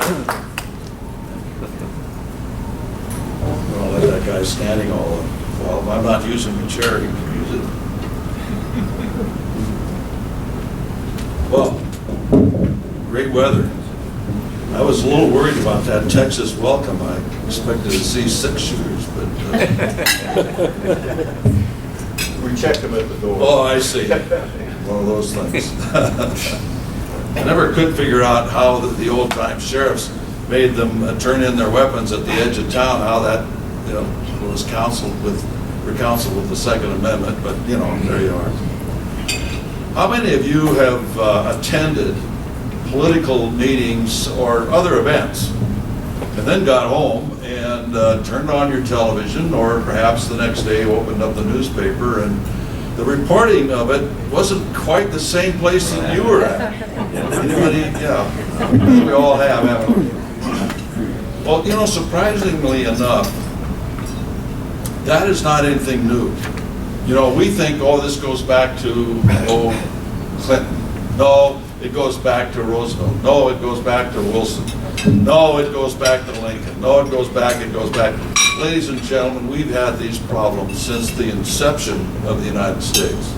I'll let that guy standing all up. Well, if I'm not using the chair, you can use it. Well, great weather. I was a little worried about that Texas welcome. I expected to see 6-shooters, but... We checked them at the door. Oh, I see. One of those things. I never could figure out how the old-time sheriffs made them turn in their weapons at the edge of town, how that, was recounseled with the Second Amendment, but, there you are. How many of you have attended political meetings or other events and then got home and turned on your television, or perhaps the next day opened up the newspaper and the reporting of it wasn't quite the same place that you were at? Anybody? Yeah. We all have, haven't we? Well, surprisingly enough, that is not anything new. We think, this goes back to, Clinton. No, it goes back to Roosevelt. No, it goes back to Wilson. No, it goes back to Lincoln. No, it goes back. Ladies and gentlemen, we've had these problems since the inception of the United States.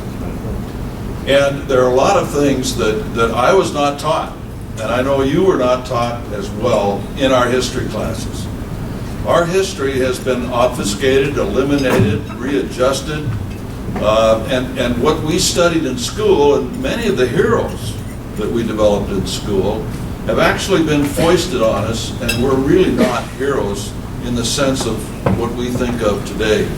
And there are a lot of things that I was not taught, and I know you were not taught as well in our history classes. Our history has been obfuscated, eliminated, readjusted, and what we studied in school, and many of the heroes that we developed in school, have actually been foisted on us, and we're really not heroes in the sense of what we think of today.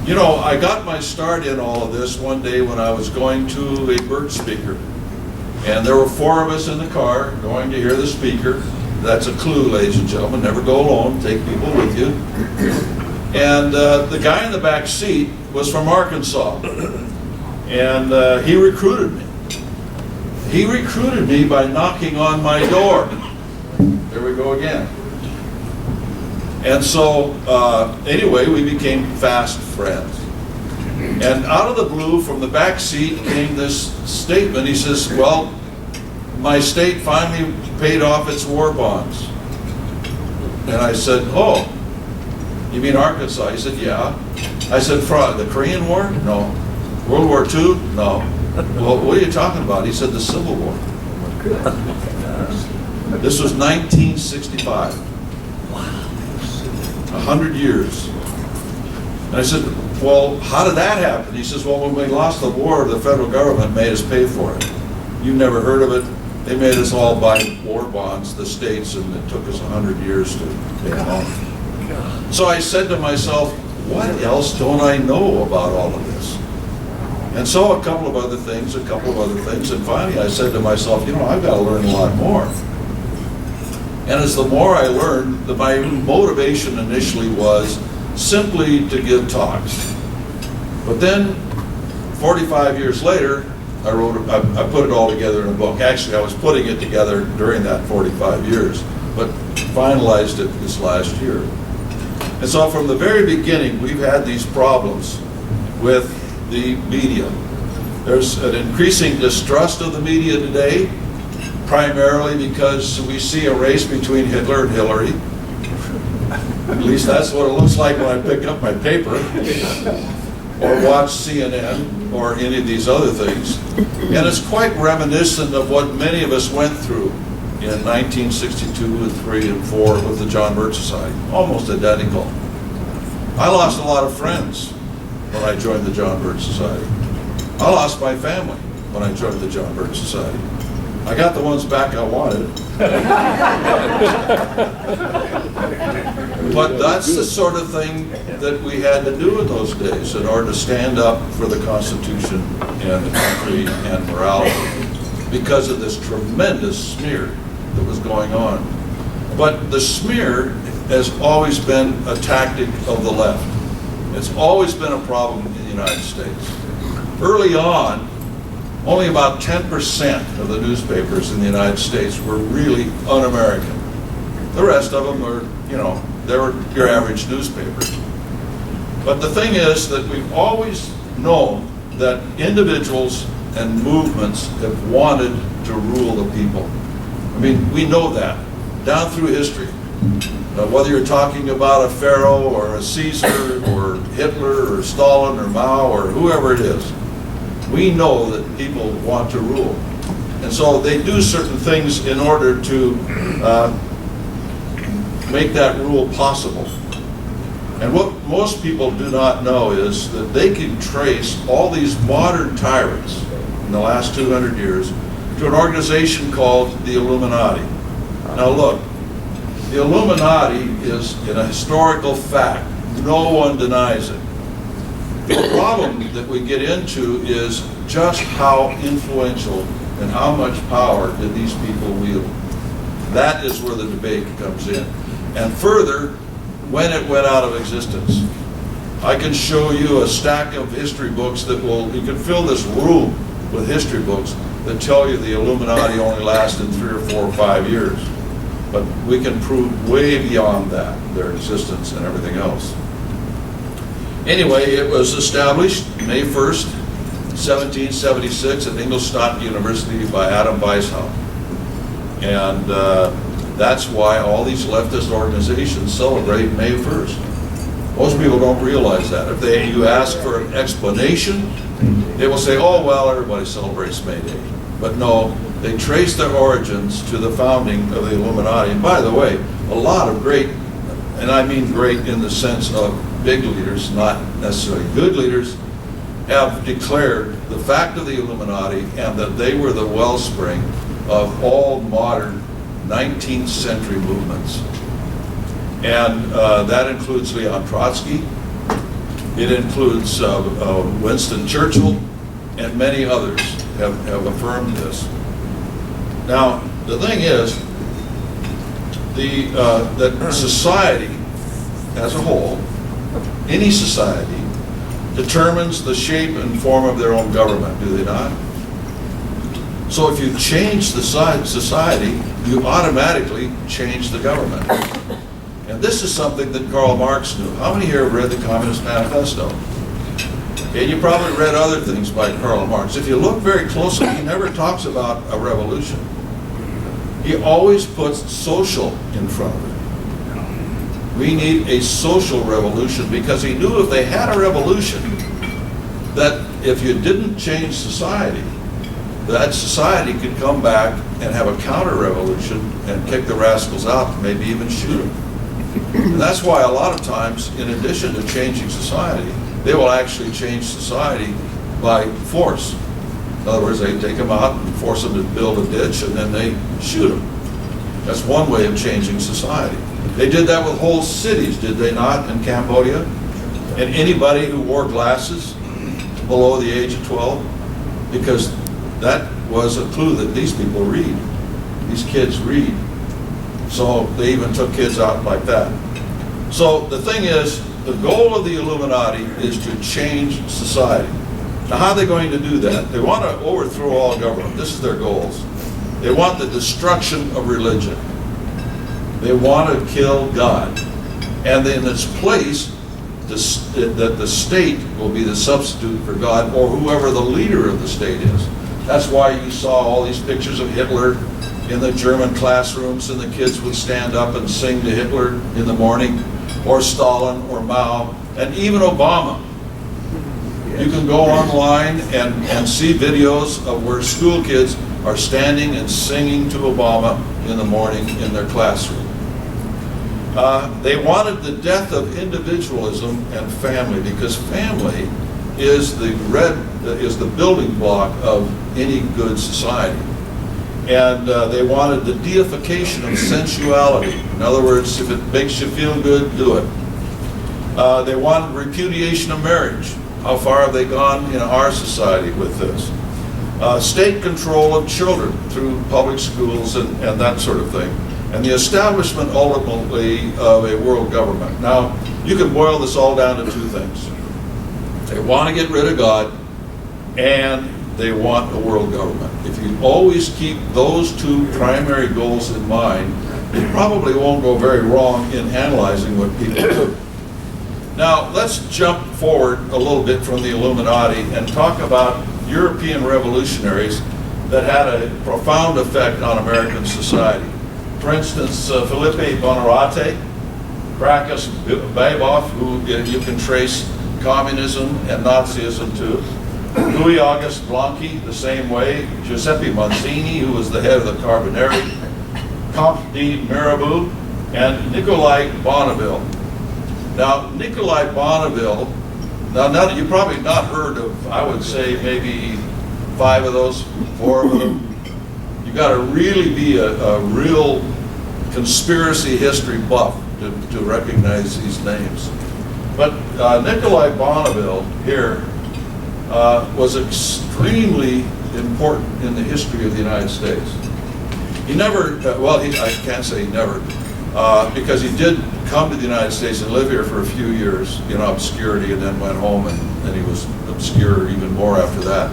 I got my start in all of this one day when I was going to a Birch speaker. And there were 4 of us in the car going to hear the speaker. That's a clue, ladies and gentlemen. Never go alone. Take people with you. And the guy in the back seat was from Arkansas. And he recruited me. He recruited me by knocking on my door. There we go again. And so, anyway, we became fast friends. And out of the blue, from the back seat, came this statement. He says, well, my state finally paid off its war bonds. And I said, oh, you mean Arkansas? He said, yeah. I said, for the Korean War? No. World War II? No. Well, what are you talking about? He said, the Civil War. This was 1965. 100 years. And I said, well, how did that happen? He says, well, when we lost the war, the federal government made us pay for it. You've never heard of it? They made us all buy war bonds, the states, and it took us 100 years to pay them off. So I said to myself, what else don't I know about all of this? And so a couple of other things, and finally I said to myself, I've got to learn a lot more. And as the more I learned, my motivation initially was simply to give talks. But then, 45 years later, I put it all together in a book. Actually, I was putting it together during that 45 years, but finalized it this last year. And so from the very beginning, we've had these problems with the media. There's an increasing distrust of the media today, primarily because we see a race between Hitler and Hillary. At least that's what it looks like when I pick up my paper or watch CNN or any of these other things. And it's quite reminiscent of what many of us went through in 1962 and 3 and 4 with the John Birch Society. Almost identical. I lost a lot of friends when I joined the John Birch Society. I lost my family when I joined the John Birch Society. I got the ones back I wanted. But that's the sort of thing that we had to do in those days in order to stand up for the Constitution and the country and morality because of this tremendous smear that was going on. But the smear has always been a tactic of the left. It's always been a problem in the United States. Early on, only about 10% of the newspapers in the United States were really un-American. The rest of them were, they were your average newspaper. But the thing is that we've always known that individuals and movements have wanted to rule the people. I mean, we know that, down through history. Whether you're talking about a Pharaoh or a Caesar or Hitler or Stalin or Mao or whoever it is, we know that people want to rule. And so they do certain things in order to make that rule possible. And what most people do not know is that they can trace all these modern tyrants in the last 200 years to an organization called the Illuminati. Now look, the Illuminati is a historical fact. No one denies it. The problem that we get into is just how influential and how much power did these people wield. That is where the debate comes in. And further, when it went out of existence. I can show you a stack of history books that you can fill this room with history books that tell you the Illuminati only lasted 3 or 4 or 5 years. But we can prove way beyond that, their existence and everything else. Anyway, it was established May 1st, 1776 at Ingolstadt University by Adam Weishaupt. And that's why all these leftist organizations celebrate May 1st. Most people don't realize that. If you ask for an explanation, they will say, oh, well, everybody celebrates May Day. But no, they trace their origins to the founding of the Illuminati. And by the way, a lot of great, and I mean great in the sense of big leaders, not necessarily good leaders, have declared the fact of the Illuminati and that they were the wellspring of all modern 19th century movements. And that includes Leon Trotsky, it includes Winston Churchill, and many others have affirmed this. Now, the thing is, that society as a whole, any society, determines the shape and form of their own government, do they not? So if you change the society, you automatically change the government. And this is something that Karl Marx knew. How many here have read the Communist Manifesto? And you probably read other things by Karl Marx. If you look very closely, he never talks about a revolution. He always puts social in front of it. We need a social revolution because he knew if they had a revolution, that if you didn't change society, that society could come back and have a counter-revolution and kick the rascals out, maybe even shoot them. And that's why a lot of times, in addition to changing society, they will actually change society by force. In other words, they take them out and force them to build a ditch and then they shoot them. That's one way of changing society. They did that with whole cities, did they not, in Cambodia? And anybody who wore glasses below the age of 12, because that was a clue that these people read. These kids read. So they even took kids out like that. So the thing is, the goal of the Illuminati is to change society. Now how are they going to do that? They want to overthrow all government. This is their goals. They want the destruction of religion. They want to kill God. And in its place, that the state will be the substitute for God or whoever the leader of the state is. That's why you saw all these pictures of Hitler in the German classrooms, and the kids would stand up and sing to Hitler in the morning, or Stalin, or Mao, and even Obama. You can go online and see videos of where school kids are standing and singing to Obama in the morning in their classroom. They wanted the death of individualism and family, because family is the building block of any good society. And they wanted the deification of sensuality. In other words, if it makes you feel good, do it. They wanted repudiation of marriage. How far have they gone in our society with this? State control of children through public schools and that sort of thing. And the establishment ultimately of a world government. Now, you can boil this all down to two things. They want to get rid of God, and they want a world government. If you always keep those two primary goals in mind, you probably won't go very wrong in analyzing what people do. Now, let's jump forward a little bit from the Illuminati and talk about European revolutionaries that had a profound effect on American society. For instance, Felipe Bonarate, Gracchus Babeuf, who you can trace communism and Nazism to, Louis Auguste Blanqui, the same way, Giuseppe Mazzini, who was the head of the Carbonari, Comte de Mirabeau, and Nicolai Bonneville. Now, Nicolai Bonneville, now you've probably not heard of, I would say, maybe 5 of those, 4 of them. You got to really be a real conspiracy history buff to recognize these names. But Nicolai Bonneville here was extremely important in the history of the United States. He never, I can't say he never, because he did come to the United States and live here for a few years in obscurity, and then went home, and he was obscure even more after that.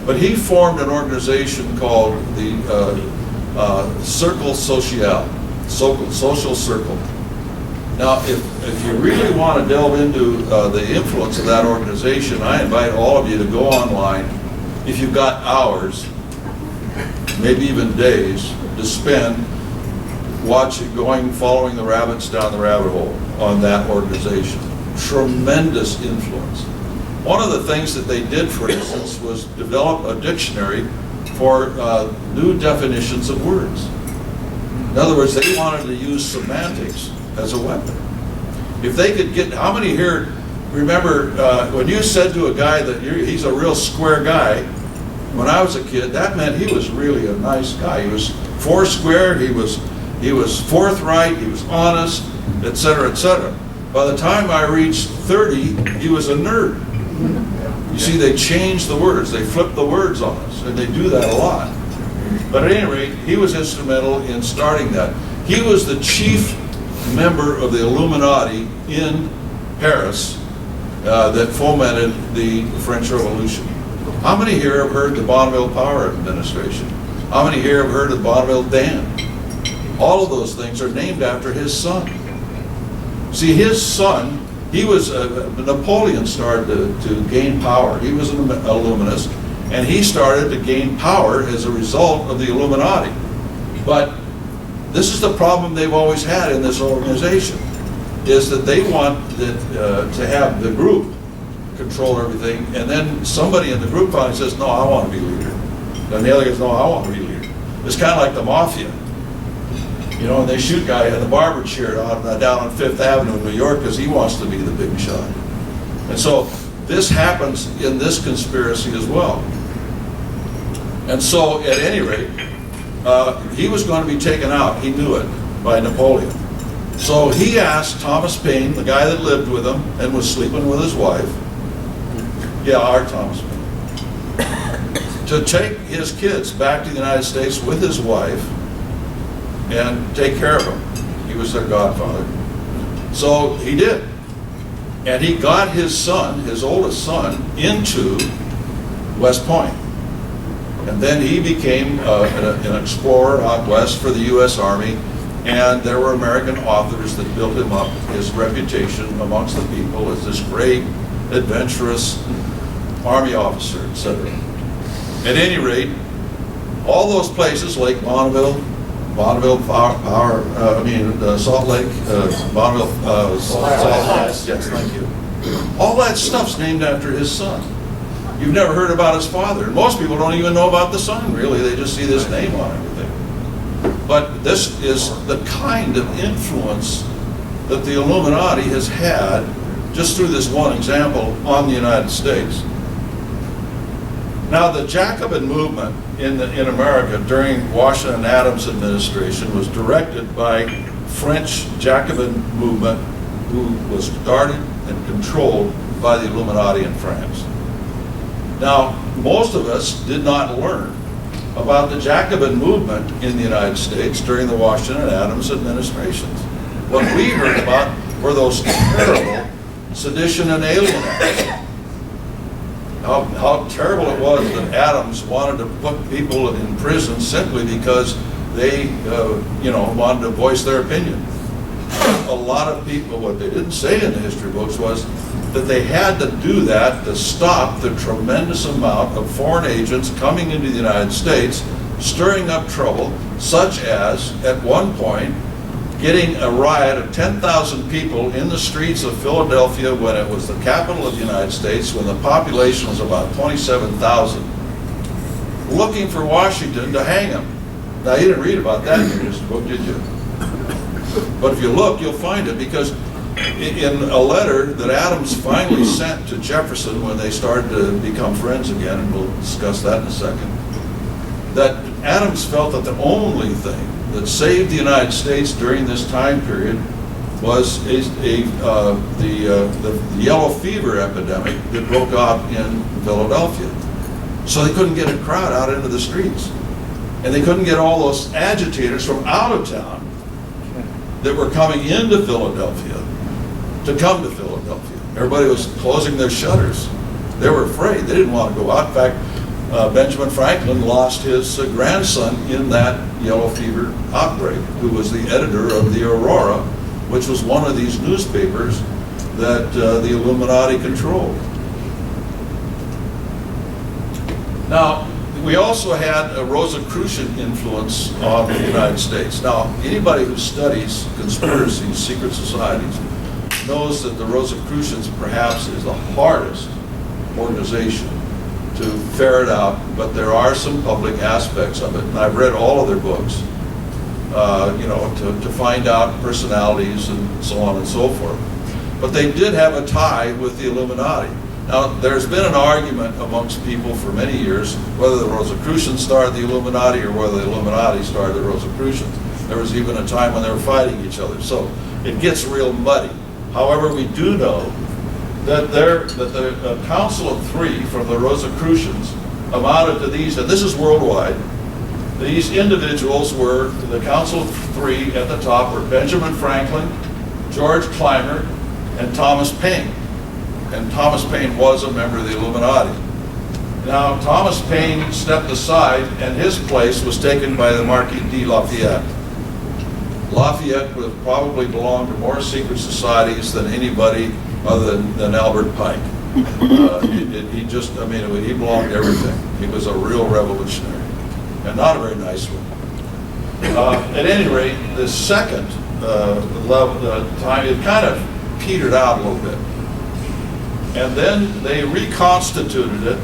But he formed an organization called the Cercle Social, Social Circle. Now, if you really want to delve into the influence of that organization, I invite all of you to go online, if you've got hours, maybe even days, to spend following the rabbits down the rabbit hole on that organization. Tremendous influence. One of the things that they did, for instance, was develop a dictionary for new definitions of words. In other words, they wanted to use semantics as a weapon. If they could get, how many here remember when you said to a guy that he's a real square guy? When I was a kid, that meant he was really a nice guy. He was foursquare, he was forthright, he was honest, etc., etc. By the time I reached 30, he was a nerd. You see, they changed the words, they flipped the words on us, and they do that a lot. But at any rate, he was instrumental in starting that. He was the chief member of the Illuminati in Paris that fomented the French Revolution. How many here have heard the Bonneville Power Administration? How many here have heard of the Bonneville Dam? All of those things are named after his son. See, his son, he was, Napoleon started to gain power. He was an Illuminist, and he started to gain power as a result of the Illuminati. But this is the problem they've always had in this organization, is that they want to have the group control everything, and then somebody in the group finally says, no, I want to be leader. And the other goes, no, I want to be leader. It's kind of like the mafia. You know, and they shoot a guy in the barber chair down on Fifth Avenue in New York because he wants to be the big shot. And so this happens in this conspiracy as well. And so at any rate, he was going to be taken out, he knew it, by Napoleon. So he asked Thomas Paine, the guy that lived with him and was sleeping with his wife, our Thomas Paine, to take his kids back to the United States with his wife and take care of them. He was their godfather. So he did. And he got his son, his oldest son, into West Point. And then he became an explorer out west for the U.S. Army, and there were American authors that built him up, his reputation amongst the people as this great, adventurous Army officer, etc. At any rate, all those places, Lake Bonneville, Salt Lake, Bonneville, Salt Lake, yes, thank you. All that stuff's named after his son. You've never heard about his father. And most people don't even know about the son, really. They just see this name on everything. But this is the kind of influence that the Illuminati has had, just through this one example, on the United States. Now, the Jacobin movement in America during Washington Adams administration was directed by French Jacobin movement, who was started and controlled by the Illuminati in France. Now, most of us did not learn about the Jacobin movement in the United States during the Washington Adams administrations. What we heard about were those terrible Sedition and Alien Acts. How terrible it was that Adams wanted to put people in prison simply because they, wanted to voice their opinion. a lot of people, what they didn't say in the history books was that they had to do that to stop the tremendous amount of foreign agents coming into the United States, stirring up trouble, such as, at one point, getting a riot of 10,000 people in the streets of Philadelphia when it was the capital of the United States, when the population was about 27,000, looking for Washington to hang him. Now, you didn't read about that in your history book, did you? But if you look, you'll find it, because in a letter that Adams finally sent to Jefferson when they started to become friends again, and we'll discuss that in a second, that Adams felt that the only thing that saved the United States during this time period was the yellow fever epidemic that broke out in Philadelphia. So they couldn't get a crowd out into the streets. And they couldn't get all those agitators from out of town that were coming into Philadelphia to come to Philadelphia. Everybody was closing their shutters. They were afraid. They didn't want to go out. In fact, Benjamin Franklin lost his grandson in that yellow fever outbreak, who was the editor of the Aurora, which was one of these newspapers that the Illuminati controlled. Now, we also had a Rosicrucian influence on the United States. Now, anybody who studies conspiracies, secret societies, knows that the Rosicrucians perhaps is the hardest organization to ferret out, but there are some public aspects of it. And I've read all of their books, to find out personalities and so on and so forth. But they did have a tie with the Illuminati. Now, there's been an argument amongst people for many years whether the Rosicrucians started the Illuminati or whether the Illuminati started the Rosicrucians. There was even a time when they were fighting each other. So it gets real muddy. However, we do know that the Council of Three from the Rosicrucians amounted to these, and this is worldwide. These individuals were, the Council of Three at the top were Benjamin Franklin, George Clymer, and Thomas Paine. And Thomas Paine was a member of the Illuminati. Now, Thomas Paine stepped aside, and his place was taken by the Marquis de Lafayette. Lafayette would have probably belonged to more secret societies than anybody other than Albert Pike. He belonged to everything. He was a real revolutionary, and not a very nice one. At any rate, the second time, it kind of petered out a little bit. And then they reconstituted it,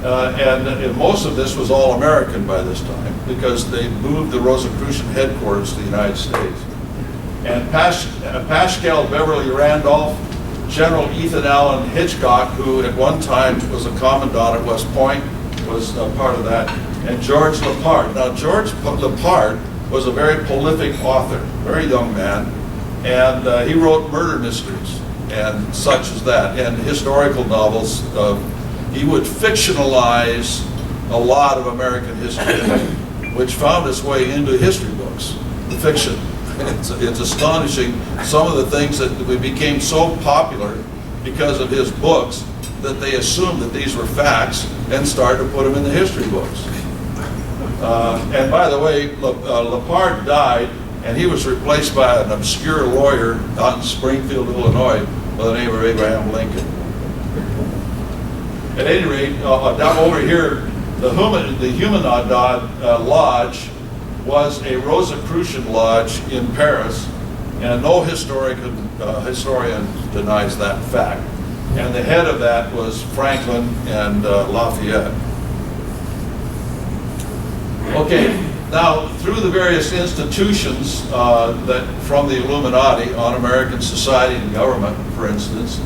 and most of this was all American by this time, because they moved the Rosicrucian headquarters to the United States. And Paschal Beverly Randolph, General Ethan Allen Hitchcock, who at one time was a commandant at West Point, was a part of that, and George Lepard. Now, George Lepard was a very prolific author, very young man, and he wrote murder mysteries and such as that, and historical novels. He would fictionalize a lot of American history, which found its way into history books, the fiction. It's astonishing some of the things that became so popular because of his books that they assumed that these were facts and started to put them in the history books. And by the way, Lepard died, and he was replaced by an obscure lawyer out in Springfield, Illinois, by the name of Abraham Lincoln. At any rate, down over here, the Humanidad Lodge was a Rosicrucian lodge in Paris, and no historian denies that fact. And the head of that was Franklin and Lafayette. Okay, now through the various institutions that from the Illuminati on American society and government, for instance,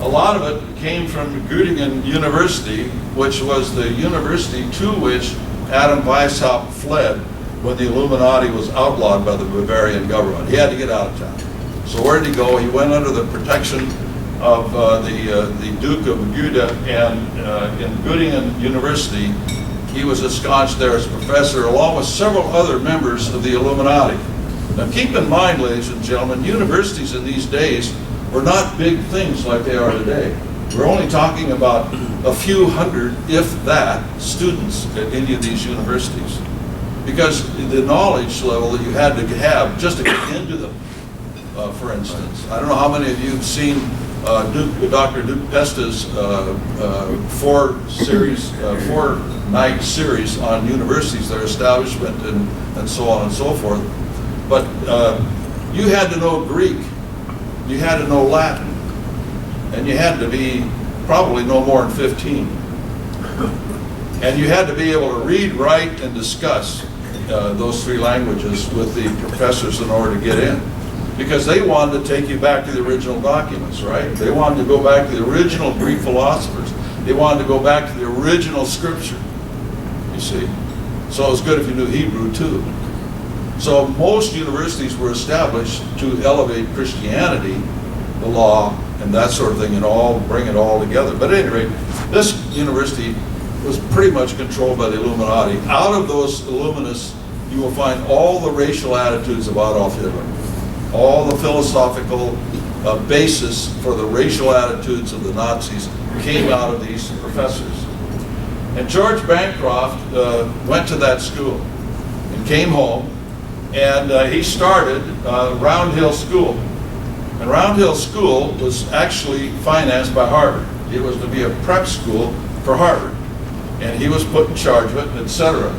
a lot of it came from Göttingen University, which was the university to which Adam Weishaupt fled when the Illuminati was outlawed by the Bavarian government. He had to get out of town. So where did he go? He went under the protection of the Duke of Gouda, and in Göttingen University, he was ensconced there as a professor, along with several other members of the Illuminati. Now keep in mind, ladies and gentlemen, universities in these days were not big things like they are today. We're only talking about a few hundred, if that, students at any of these universities, because the knowledge level that you had to have just to get into them for instance. I don't know how many of you have seen Dr. Duke Pesta's four-night series on universities, their establishment, and so on and so forth. But you had to know Greek, you had to know Latin, and you had to be probably no more than 15. And you had to be able to read, write, and discuss those three languages with the professors in order to get in. Because they wanted to take you back to the original documents, right? They wanted to go back to the original Greek philosophers. They wanted to go back to the original scripture, you see. So it was good if you knew Hebrew too. So most universities were established to elevate Christianity, the law, and that sort of thing, and bring it all together. But at any rate, this university was pretty much controlled by the Illuminati. Out of those Illuminists, you will find all the racial attitudes of Adolf Hitler, all the philosophical basis for the racial attitudes of the Nazis came out of these professors. And George Bancroft went to that school and came home, and he started Round Hill School. And Round Hill School was actually financed by Harvard. It was to be a prep school for Harvard. And he was put in charge of it, etc.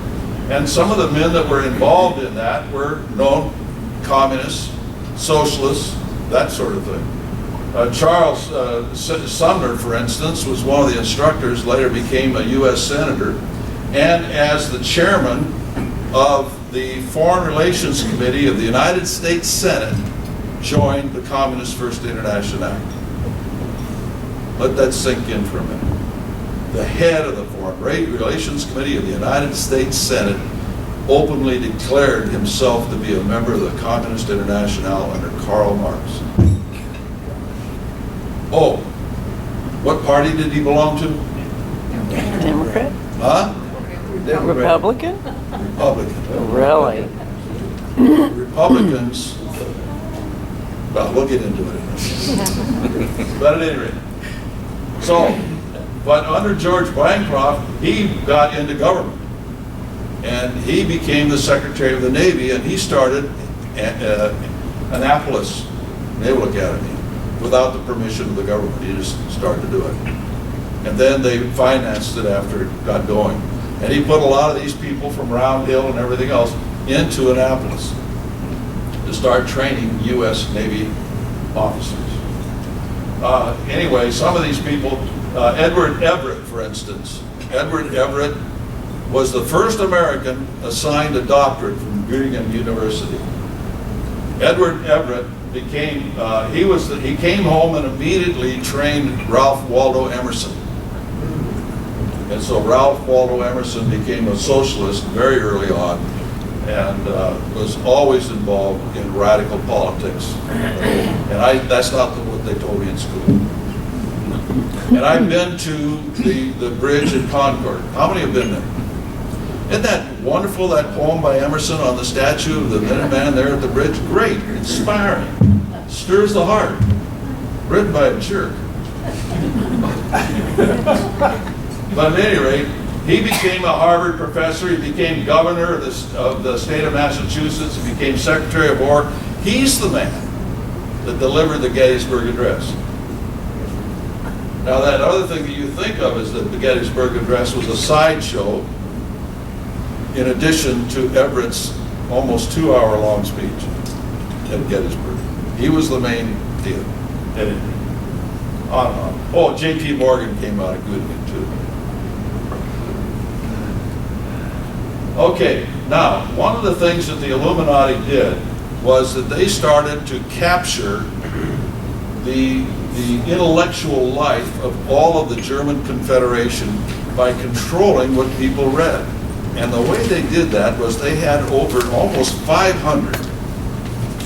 And some of the men that were involved in that were known communists, socialists, that sort of thing. Charles Sumner, for instance, was one of the instructors, later became a U.S. Senator, and as the chairman of the Foreign Relations Committee of the United States Senate, joined the Communist First International. Let that sink in for a minute. The head of the Foreign Relations Committee of the United States Senate openly declared himself to be a member of the Communist International under Karl Marx. Oh, what party did he belong to? Democrat? Huh? Republican? Republican. Really? Republicans, well, we'll get into it. But at any rate, but under George Bancroft, he got into government. And he became the Secretary of the Navy, and he started Annapolis Naval Academy without the permission of the government. He just started to do it. And then they financed it after it got going. And he put a lot of these people from Round Hill and everything else into Annapolis to start training U.S. Navy officers. Anyway, some of these people, Edward Everett, for instance. Edward Everett was the first American assigned a doctorate from Brigham University. Edward Everett became, he came home and immediately trained Ralph Waldo Emerson. And so Ralph Waldo Emerson became a socialist very early on, and was always involved in radical politics. And that's not what they told me in school. And I've been to the bridge at Concord. How many have been there? Isn't that wonderful, that poem by Emerson on the statue of the Minuteman there at the bridge? Great, inspiring, stirs the heart. Written by a jerk. But at any rate, he became a Harvard professor. He became governor of the state of Massachusetts. He became Secretary of War. He's the man that delivered the Gettysburg Address. Now, that other thing that you think of is that the Gettysburg Address was a sideshow in addition to Everett's almost 2-hour-long speech at Gettysburg. He was the main deal. And on and on. Oh, J.P. Morgan came out of Goodman, too. Okay, now, one of the things that the Illuminati did was that they started to capture the intellectual life of all of the German Confederation by controlling what people read. And the way they did that was they had over almost 500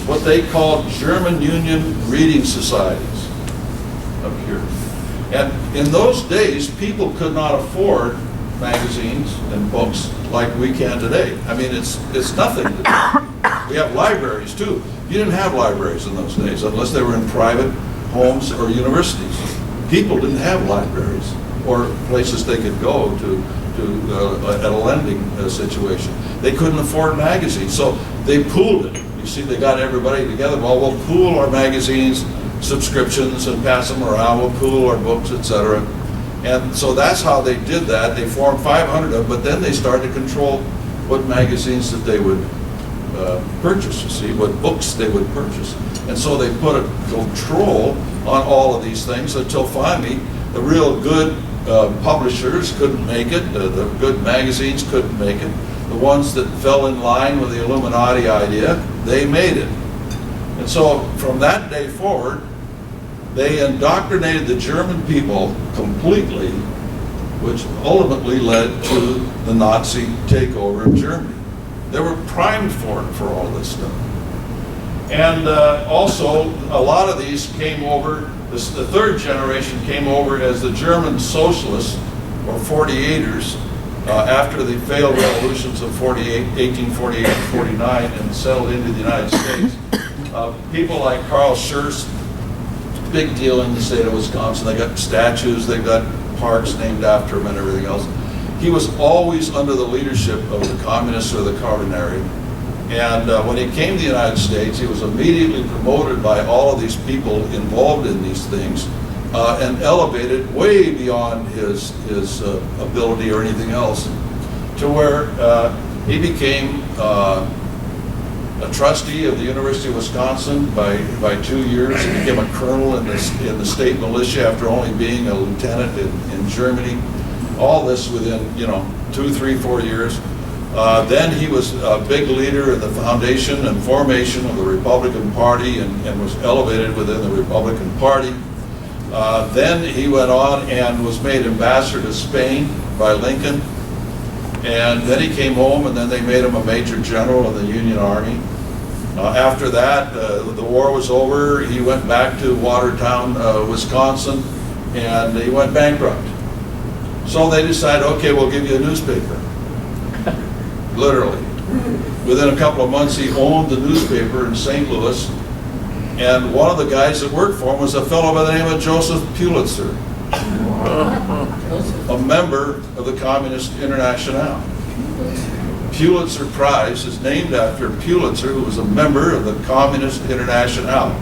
what they called German Union reading societies up here. And in those days, people could not afford magazines and books like we can today. I mean, it's nothing today. We have libraries too. You didn't have libraries in those days unless they were in private homes or universities. People didn't have libraries or places they could go to at a lending situation. They couldn't afford magazines, so they pooled it, you You see, they got everybody together. Well, we'll pool our magazines, subscriptions, and pass them around. We'll pool our books, etc. And so that's how they did that. They formed 500 of them, but then they started to control what magazines that they would purchase, you see, what books they would purchase. And so they put a control on all of these things until finally the real good publishers couldn't make it, the good magazines couldn't make it. The ones that fell in line with the Illuminati idea, they made it. And so from that day forward, they indoctrinated the German people completely, which ultimately led to the Nazi takeover of Germany. They were primed for it, for all this stuff. And also, a lot of these came over, the third generation came over as the German socialists, or 48ers, after the failed revolutions of 1848 and 49 and settled into the United States. People like Carl Schurz, big deal in the state of Wisconsin. They got statues, they got parks named after him and everything else. He was always under the leadership of the communists or the Carabinieri. And when he came to the United States, he was immediately promoted by all of these people involved in these things and elevated way beyond his ability or anything else, to where he became a trustee of the University of Wisconsin by 2 years. He became a colonel in the state militia after only being a lieutenant in Germany. All this within 2, 3, 4 years. Then he was a big leader in the foundation and formation of the Republican Party and was elevated within the Republican Party. Then he went on and was made ambassador to Spain by Lincoln. And then he came home, and then they made him a major general in the Union Army. After that, the war was over. He went back to Watertown, Wisconsin, and he went bankrupt. So they decided, okay, we'll give you a newspaper. Literally. Within a couple of months, he owned the newspaper in St. Louis. And one of the guys that worked for him was a fellow by the name of Joseph Pulitzer, a member of the Communist Internationale. Pulitzer Prize is named after Pulitzer, who was a member of the Communist Internationale.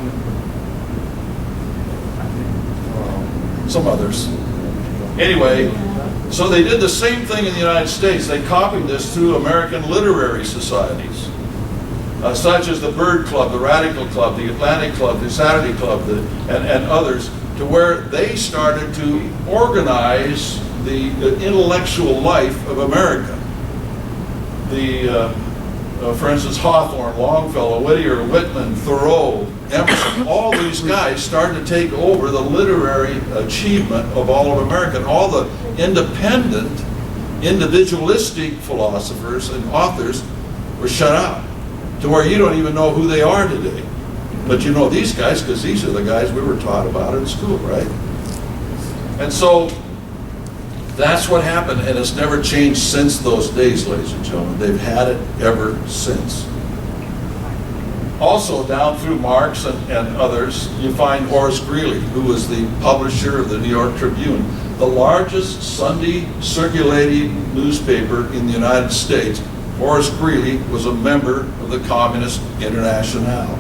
Some others. Anyway, so they did the same thing in the United States. They copied this through American literary societies, such as the Bird Club, the Radical Club, the Atlantic Club, the Saturday Club, and others, to where they started to organize the intellectual life of America. For instance, Hawthorne, Longfellow, Whittier, Whitman, Thoreau, Emerson, all these guys started to take over the literary achievement of all of America. And all the independent, individualistic philosophers and authors were shut out, to where you don't even know who they are today. But you know these guys because these are the guys we were taught about in school, right? And so that's what happened, and it's never changed since those days, ladies and gentlemen. They've had it ever since. Also, down through Marx and others, you find Horace Greeley, who was the publisher of the New York Tribune, the largest Sunday circulating newspaper in the United States. Horace Greeley was a member of the Communist Internationale.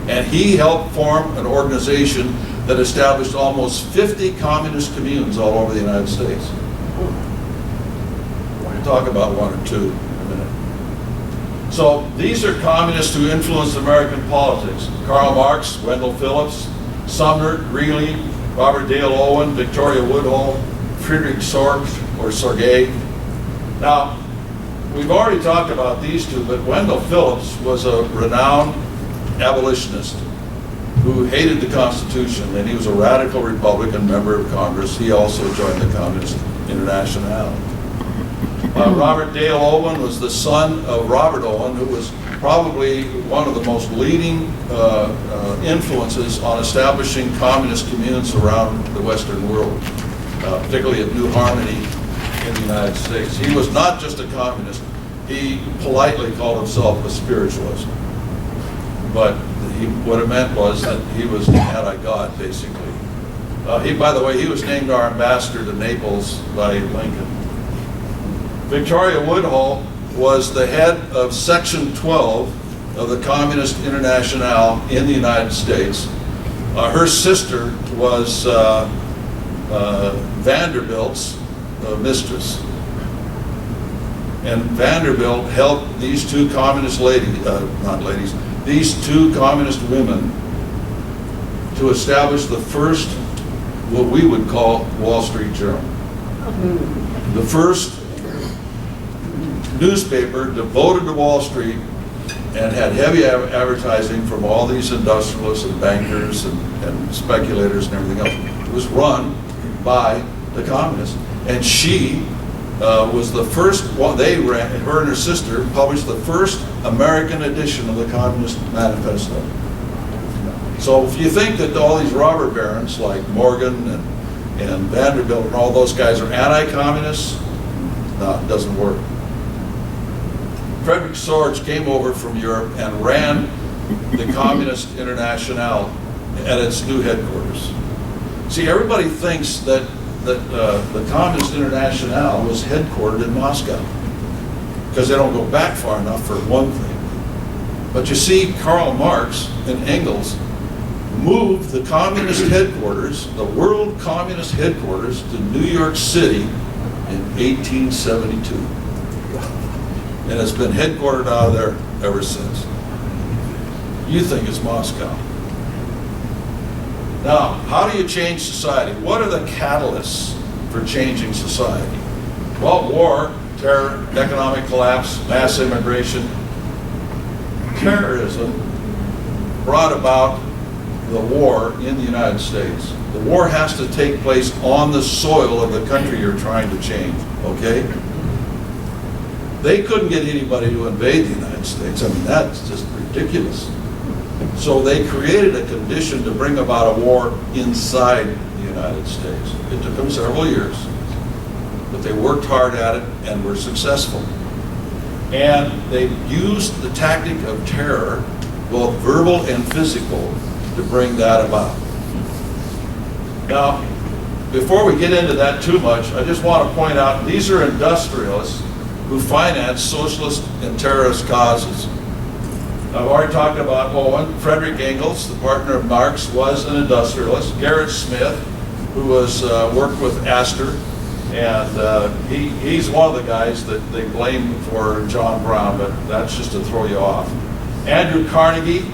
And he helped form an organization that established almost 50 communist communes all over the United States. We'll talk about one or two in a minute. So these are communists who influenced American politics. Karl Marx, Wendell Phillips, Sumner, Greeley, Robert Dale Owen, Victoria Woodhull, Friedrich Sorge. Now, we've already talked about these two, but Wendell Phillips was a renowned abolitionist who hated the Constitution, and he was a radical Republican member of Congress. He also joined the Communist Internationale. Robert Dale Owen was the son of Robert Owen, who was probably one of the most leading influences on establishing communist communes around the Western world, particularly at New Harmony in the United States. He was not just a communist. He politely called himself a spiritualist. But what it meant was that he was anti-God, basically. By the way, he was named our ambassador to Naples by Lincoln. Victoria Woodhull was the head of Section 12 of the Communist Internationale in the United States. Her sister was Vanderbilt's mistress. And Vanderbilt helped these two communist these two communist women to establish the first, what we would call, Wall Street Journal. The first newspaper devoted to Wall Street and had heavy advertising from all these industrialists and bankers and speculators and everything else. It was run by the communists. And she was the first, her and her sister published the first American edition of the Communist Manifesto. So if you think that all these robber barons like Morgan and Vanderbilt and all those guys are anti-communists, no, it doesn't work. Frederick Sorge came over from Europe and ran the Communist Internationale at its new headquarters. See, everybody thinks that the Communist Internationale was headquartered in Moscow because they don't go back far enough for one thing. But you see, Karl Marx and Engels moved the communist headquarters, the world communist headquarters, to New York City in 1872. And it's been headquartered out of there ever since. You think it's Moscow. Now, how do you change society? What are the catalysts for changing society? Well, war, terror, economic collapse, mass immigration. Terrorism brought about the war in the United States. The war has to take place on the soil of the country you're trying to change, okay? They couldn't get anybody to invade the United States. I mean, that's just ridiculous. So they created a condition to bring about a war inside the United States. It took them several years, but they worked hard at it and were successful. And they used the tactic of terror, both verbal and physical, to bring that about. Now, before we get into that too much, I just want to point out these are industrialists who finance socialist and terrorist causes. I've already talked about Owen. Frederick Engels, the partner of Marx, was an industrialist. Garrett Smith, who was worked with Astor, and he's one of the guys that they blame for John Brown, but that's just to throw you off. Andrew Carnegie.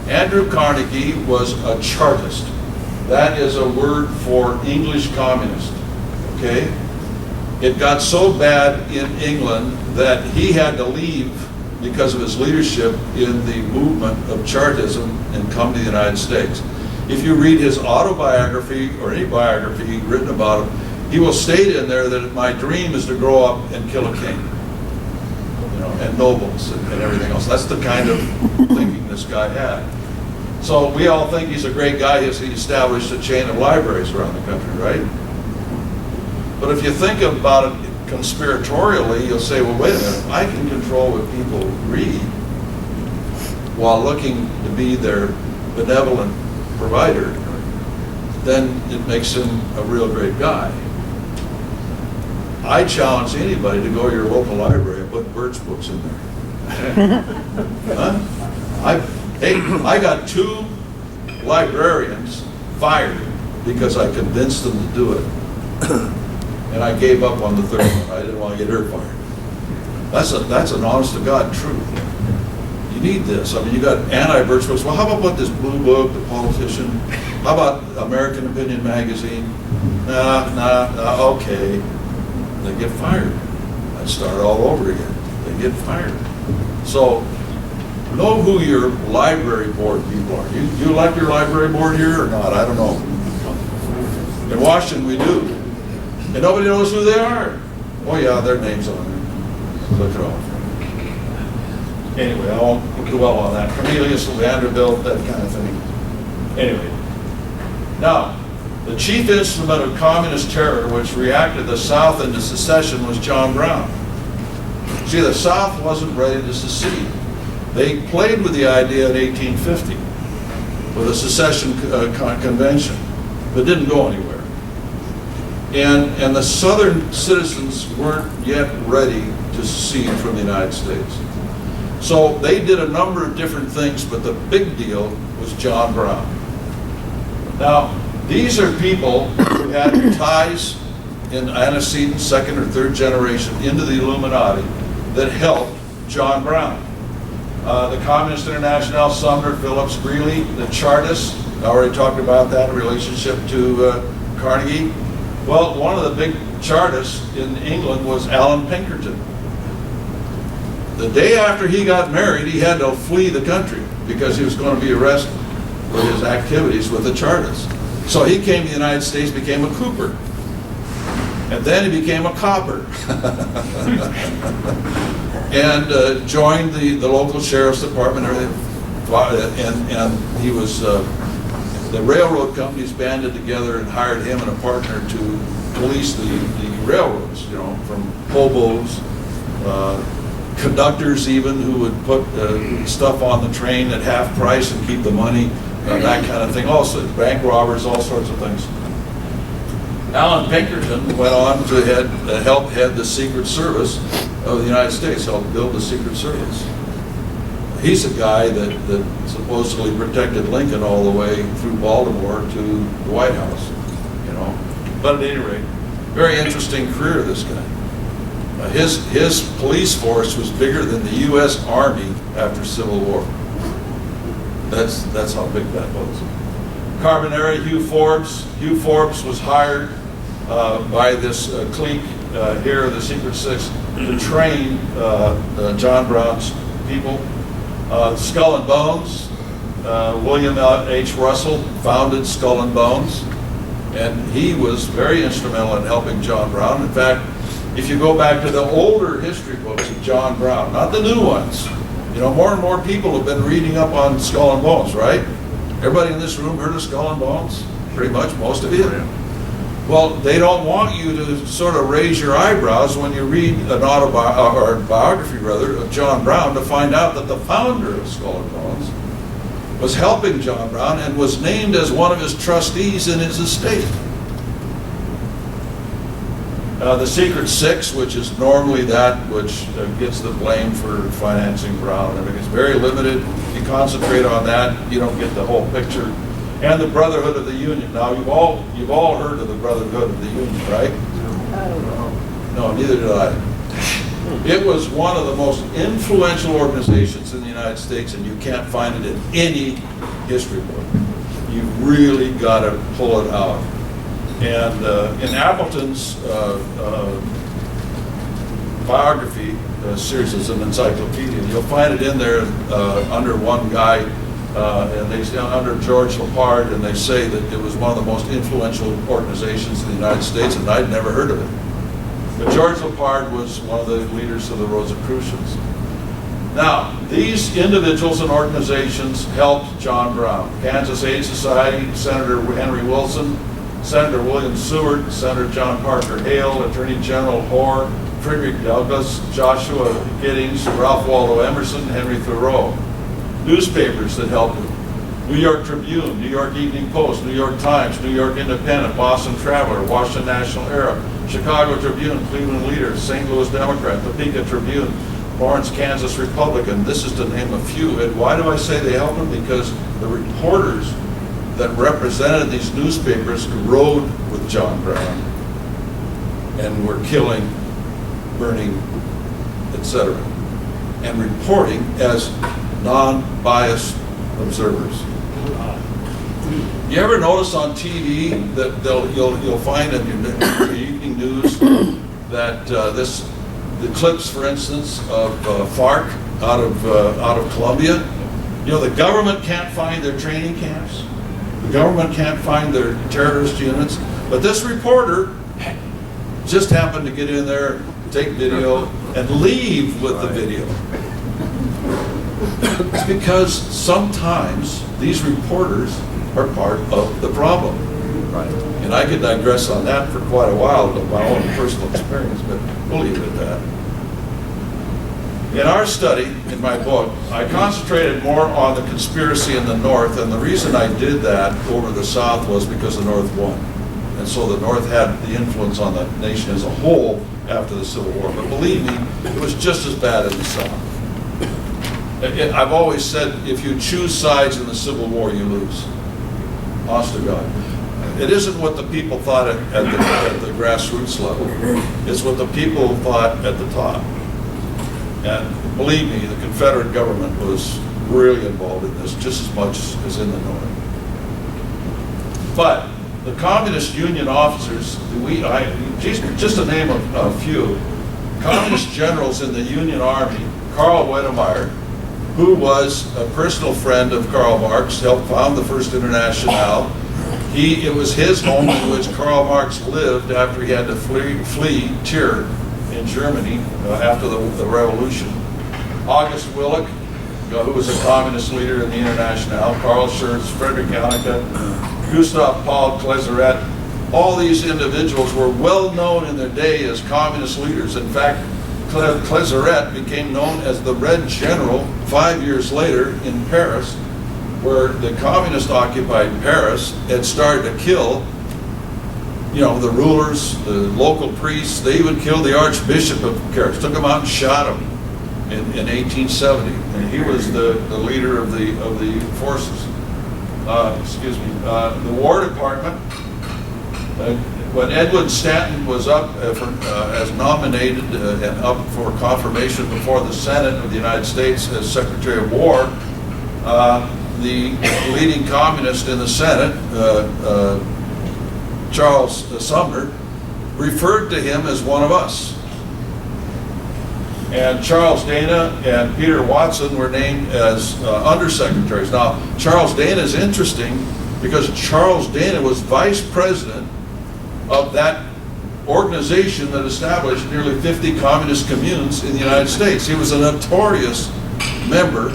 Andrew Carnegie was a Chartist. That is a word for English communist, okay? It got so bad in England that he had to leave because of his leadership in the movement of Chartism and come to the United States. If you read his autobiography or any biography written about him, he will state in there that my dream is to grow up and kill a king, you know, and nobles and everything else. That's the kind of thinking this guy had. So we all think he's a great guy. He established a chain of libraries around the country, right? But if you think about it conspiratorially, you'll say, well, wait a minute, I can control what people read while looking to be their benevolent provider, then it makes him a real great guy. I challenge anybody to go to your local library and put Birch books in there. Huh? I got 2 librarians fired because I convinced them to do it. And I gave up on the 3rd one. I didn't want to get her fired. That's an honest to God truth. You need this. I mean, you got anti-Birch books. Well, how about this Blue Book, The Politician? How about American Opinion magazine? Nah, okay. They get fired. I start all over again. They get fired. So, know who your library board people are. You elect your library board here or not? I don't know. In Washington, we do. And nobody knows who they are. Oh yeah, their name's on there. Look it off. Anyway, I won't dwell on that. Cornelius Vanderbilt, that kind of thing. Anyway. Now, the chief instrument of communist terror which reacted the South into secession was John Brown. See, the South wasn't ready to secede. They played with the idea in 1850 with a secession convention, but didn't go anywhere. And the Southern citizens weren't yet ready to secede from the United States. So they did a number of different things, but the big deal was John Brown. Now, these are people who had ties in antecedent second or third generation into the Illuminati that helped John Brown. The Communist International, Sumner, Phillips, Greeley, the Chartists, I already talked about that in relationship to Carnegie. Well, one of the big Chartists in England was Alan Pinkerton. The day after he got married, he had to flee the country because he was going to be arrested for his activities with the Chartists. So he came to the United States, became a Cooper. And then he became a copper. And joined the local sheriff's department. And he was, the railroad companies banded together and hired him and a partner to police the railroads, you know, from hobos, conductors even, who would put stuff on the train at half price and keep the money, that kind of thing. Also, bank robbers, all sorts of things. Alan Pinkerton went on to help head the Secret Service of the United States, helped build the Secret Service. He's a guy that supposedly protected Lincoln all the way through Baltimore to the White House, you know. But at any rate, very interesting career, this guy. His police force was bigger than the U.S. Army after Civil War. That's how big that was. Carbonari, Hugh Forbes. Hugh Forbes was hired by this clique here, the Secret Six, to train John Brown's people. Skull and Bones. William H. Russell founded Skull and Bones, and he was very instrumental in helping John Brown. In fact, if you go back to the older history books of John Brown, not the new ones, you know, more and more people have been reading up on Skull and Bones, right? Everybody in this room heard of Skull and Bones? Pretty much, most of you. Well, they don't want you to sort of raise your eyebrows when you read an biography rather of John Brown to find out that the founder of Skull and Bones was helping John Brown and was named as one of his trustees in his estate. The Secret Six, which is normally that which gets the blame for financing Brown, I mean, it's very limited. If you concentrate on that, you don't get the whole picture. And the Brotherhood of the Union. Now, you've all heard of the Brotherhood of the Union, right? No, neither did I. It was one of the most influential organizations in the United States, and you can't find it in any history book. You've really got to pull it out. And in Appleton's biography series, is an encyclopedia, you'll find it in there under one guy, and they under George Lepard, and they say that it was one of the most influential organizations in the United States, and I'd never heard of it. But George Lepard was one of the leaders of the Rosicrucians. Now, these individuals and organizations helped John Brown. Kansas Aid Society, Senator Henry Wilson, Senator William Seward, Senator John Parker Hale, Attorney General Hoare, Frederick Douglass, Joshua Giddings, Ralph Waldo Emerson, Henry Thoreau. Newspapers that helped him: New York Tribune, New York Evening Post, New York Times, New York Independent, Boston Traveler, Washington National Era, Chicago Tribune, Cleveland Leader, St. Louis Democrat, Topeka Tribune, Lawrence, Kansas Republican. This is to name a few. And why do I say they helped him? Because the reporters that represented these newspapers rode with John Brown and were killing, burning, etc., and reporting as non-biased observers. You ever notice on TV that you'll find in your evening news that the clips, for instance, of FARC out of Colombia? You know, the government can't find their training camps. The government can't find their terrorist units. But this reporter just happened to get in there, take video, and leave with the video. It's because sometimes these reporters are part of the problem. Right. And I could digress on that for quite a while with my own personal experience, but we'll leave it at that. In our study, in my book, I concentrated more on the conspiracy in the North, and the reason I did that over the South was because the North won. And so the North had the influence on the nation as a whole after the Civil War. But believe me, it was just as bad in the South. I've always said, if you choose sides in the Civil War, you lose. Honest to God. It isn't what the people thought at the grassroots level. It's what the people thought at the top. And believe me, the Confederate government was really involved in this, just as much as in the North. But the Communist Union officers, just to name a few, Communist generals in the Union Army, Karl Wedemeyer, who was a personal friend of Karl Marx, helped found the First Internationale. It was his home in which Karl Marx lived after he had to flee Trier in Germany after the revolution. August Willich, who was a communist leader in the Internationale, Karl Schurz, Friedrich Janneke, Gustav Paul Clézeret. All these individuals were well known in their day as communist leaders. In fact, Clézeret became known as the Red General 5 years later in Paris, where the communists occupied Paris and started to kill, the rulers, the local priests. They even killed the Archbishop of Paris, took him out and shot him in 1870, and he was the leader of the forces. The War Department. When Edwin Stanton was up as nominated and up for confirmation before the Senate of the United States as Secretary of War, the leading communist in the Senate, Charles Sumner, referred to him as one of us. And Charles Dana and Peter Watson were named as undersecretaries. Now, Charles Dana is interesting because Charles Dana was vice president of that organization that established nearly 50 communist communes in the United States. He was a notorious member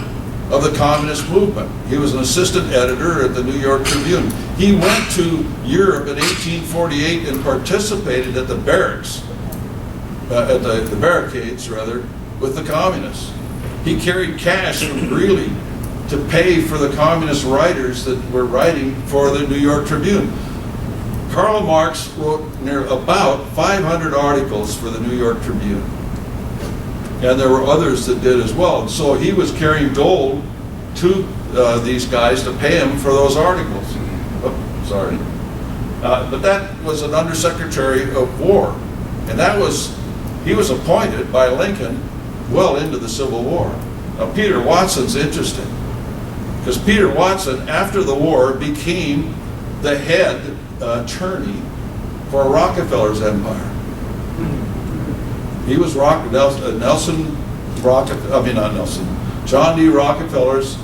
of the communist movement. He was an assistant editor at the New York Tribune. He went to Europe in 1848 and participated at the barracks, at the barricades rather, with the communists. He carried cash from Greeley to pay for the communist writers that were writing for the New York Tribune. Karl Marx wrote about 500 articles for the New York Tribune. And there were others that did as well. And so he was carrying gold to these guys to pay him for those articles. Oh, sorry. But that was an undersecretary of war. And he was appointed by Lincoln well into the Civil War. Now, Peter Watson's interesting, because Peter Watson, after the war, became the head attorney for Rockefeller's empire. He was John D. Rockefeller's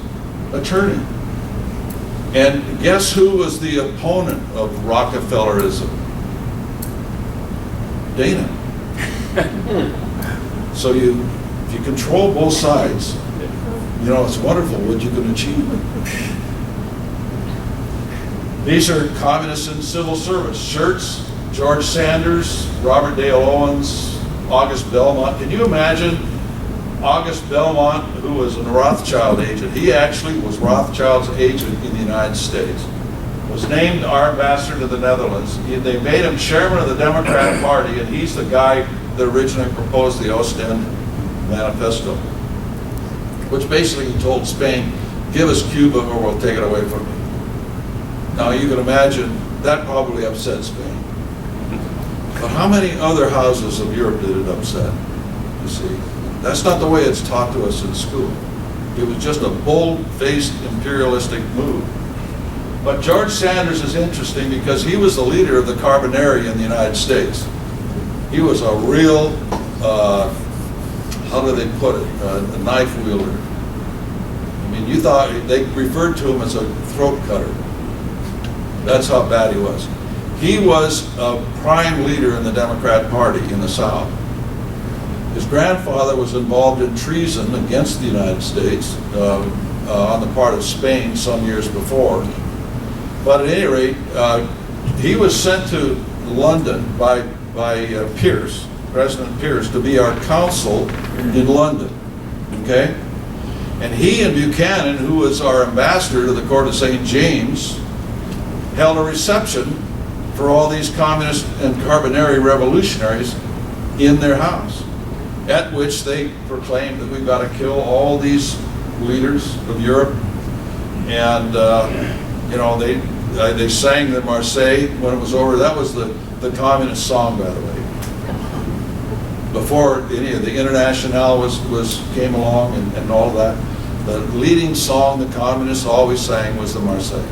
attorney. And guess who was the opponent of Rockefellerism? Dana. So if you control both sides, it's wonderful what you can achieve. These are communists in civil service. Schurz, George Sanders, Robert Dale Owens, August Belmont. Can you imagine August Belmont, who was a Rothschild agent? He actually was Rothschild's agent in the United States. Was named our ambassador to the Netherlands. They made him chairman of the Democrat Party, and he's the guy that originally proposed the Ostend Manifesto, which basically told Spain, give us Cuba or we'll take it away from you. Now you can imagine that probably upset Spain. But how many other houses of Europe did it upset? You see, that's not the way it's taught to us in school. It was just a bold-faced imperialistic move. But George Sanders is interesting because he was the leader of the Carbonari in the United States. He was a real, how do they put it, a knife wielder. I mean, you thought, they referred to him as a throat cutter. That's how bad he was. He was a prime leader in the Democrat Party in the South. His grandfather was involved in treason against the United States on the part of Spain some years before. But at any rate, he was sent to London by Pierce, President Pierce, to be our consul in London, okay? And he and Buchanan, who was our ambassador to the court of St. James, held a reception for all these communist and Carbonari revolutionaries in their house, at which they proclaimed that we've got to kill all these leaders of Europe, and they sang the Marseillaise when it was over. That was the communist song, by the way. Before any of the Internationale came along and all that, the leading song the communists always sang was the Marseillaise.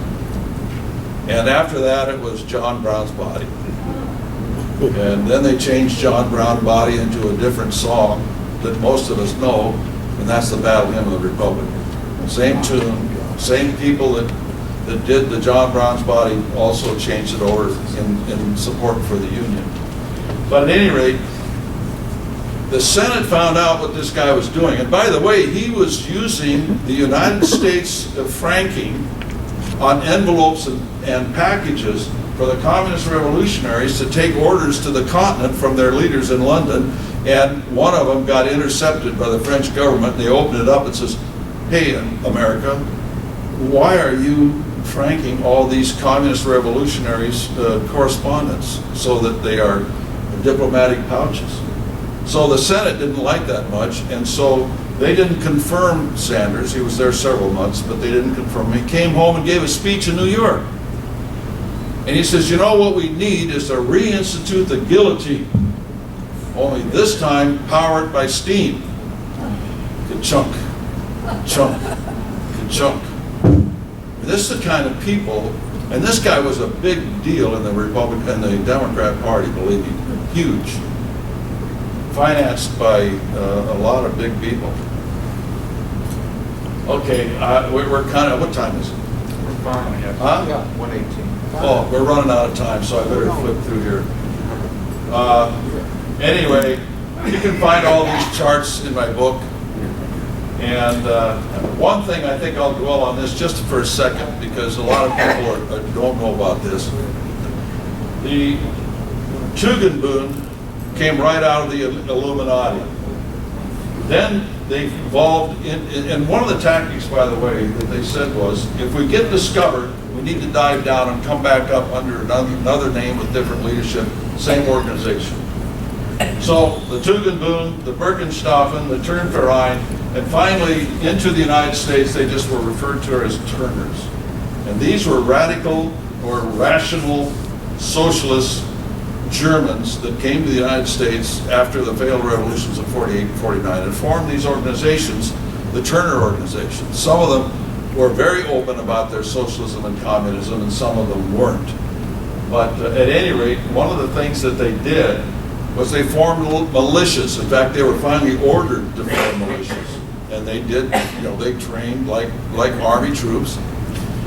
And after that, it was John Brown's Body. And then they changed John Brown's Body into a different song that most of us know, and that's the Battle Hymn of the Republic. Same tune, same people that did the John Brown's Body also changed it over in support for the Union. But at any rate, the Senate found out what this guy was doing. And by the way, he was using the United States franking on envelopes and packages for the communist revolutionaries to take orders to the continent from their leaders in London. And one of them got intercepted by the French government. They opened it up and says, "Hey, America, why are you franking all these communist revolutionaries' correspondence so that they are diplomatic pouches?" So the Senate didn't like that much, and so they didn't confirm Sanders. He was there several months, but they didn't confirm him. He came home and gave a speech in New York. And he says, "You know what we need is to reinstitute the guillotine, only this time powered by steam." Ka-chunk, chunk, ka-chunk. This is the kind of people, and this guy was a big deal in the Republican and the Democrat Party, believe me, huge. Financed by a lot of big people. Okay, we're kind of, what time is it? We're fine. Huh? Yeah, 1:18. Oh, we're running out of time, so I better flip through here. Anyway, you can find all these charts in my book. And one thing I think I'll dwell on this just for a second, because a lot of people don't know about this. The Tugendbund came right out of the Illuminati. Then they evolved and one of the tactics, by the way, that they said was, if we get discovered, we need to dive down and come back up under another name with different leadership, same organization. So the Tugendbund, the Birkenstoffen, the Turnverein, and finally into the United States, they just were referred to as Turners. And these were radical or rational socialist Germans that came to the United States after the failed revolutions of 48 and 49 and formed these organizations, the Turner organizations. Some of them were very open about their socialism and communism, and some of them weren't. But at any rate, one of the things that they did was they formed militias. In fact, they were finally ordered to form militias. And they did, they trained like army troops.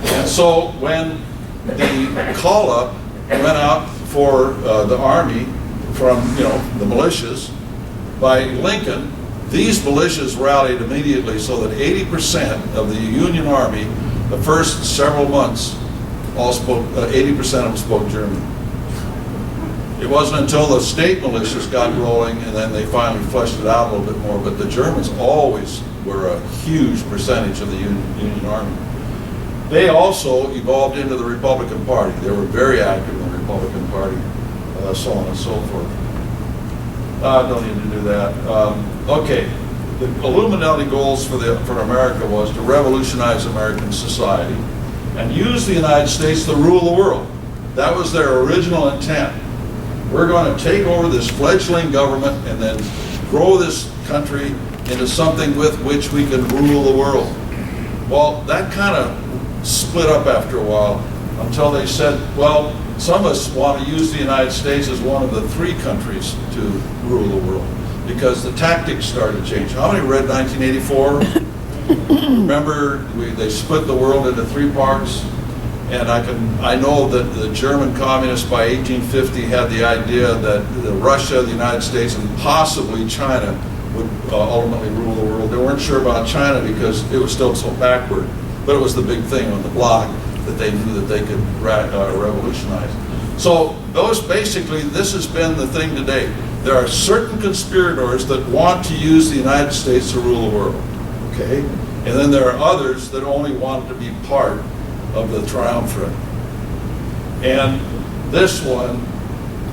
And so when the call-up went out for the army from, the militias by Lincoln, these militias rallied immediately so that 80% of the Union Army, the first several months, all spoke, 80% of them spoke German. It wasn't until the state militias got rolling and then they finally fleshed it out a little bit more, but the Germans always were a huge percentage of the Union Army. They also evolved into the Republican Party. They were very active in the Republican Party, so on and so forth. I don't need to do that. Okay, the Illuminati goals for America was to revolutionize American society and use the United States to rule the world. That was their original intent. We're going to take over this fledgling government and then grow this country into something with which we can rule the world. Well, that kind of split up after a while until they said, well, some of us want to use the United States as one of the three countries to rule the world, because the tactics started to change. How many read 1984? Remember, they split the world into three parts, and I know that the German communists by 1850 had the idea that Russia, the United States, and possibly China would ultimately rule the world. They weren't sure about China because it was still so backward, but it was the big thing on the block that they knew that they could revolutionize. So this has been the thing today. There are certain conspirators that want to use the United States to rule the world, okay? And then there are others that only want to be part of the triumvirate. And this one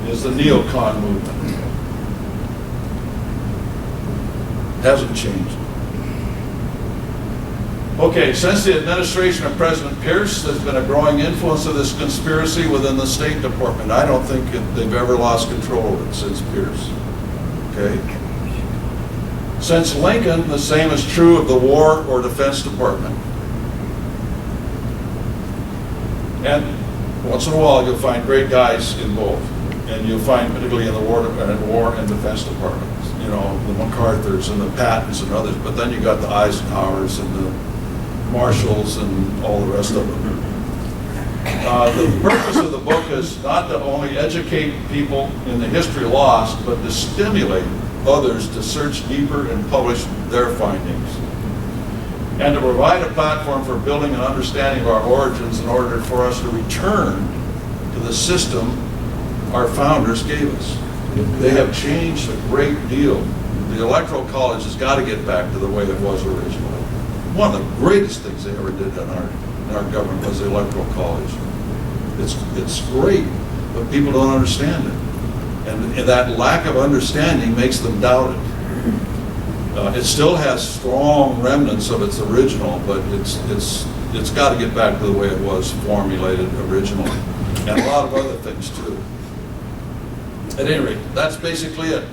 is the neocon movement. Hasn't changed. Okay, since the administration of President Pierce, there's been a growing influence of this conspiracy within the State Department. I don't think they've ever lost control of it since Pierce. Okay? Since Lincoln, the same is true of the War or Defense Department. And once in a while, you'll find great guys in both. And you'll find, particularly in the War and Defense Departments, you know, the MacArthurs and the Pattons and others. But then you got the Eisenhowers and the Marshalls and all the rest of them. The purpose of the book is not to only educate people in the history lost, but to stimulate others to search deeper and publish their findings. And to provide a platform for building an understanding of our origins in order for us to return to the system our founders gave us. They have changed a great deal. The Electoral College has got to get back to the way it was originally. One of the greatest things they ever did in our government was the Electoral College. It's great, but people don't understand it. And that lack of understanding makes them doubt it. It still has strong remnants of its original, but it's got to get back to the way it was formulated originally. And a lot of other things too. At any rate, that's basically it.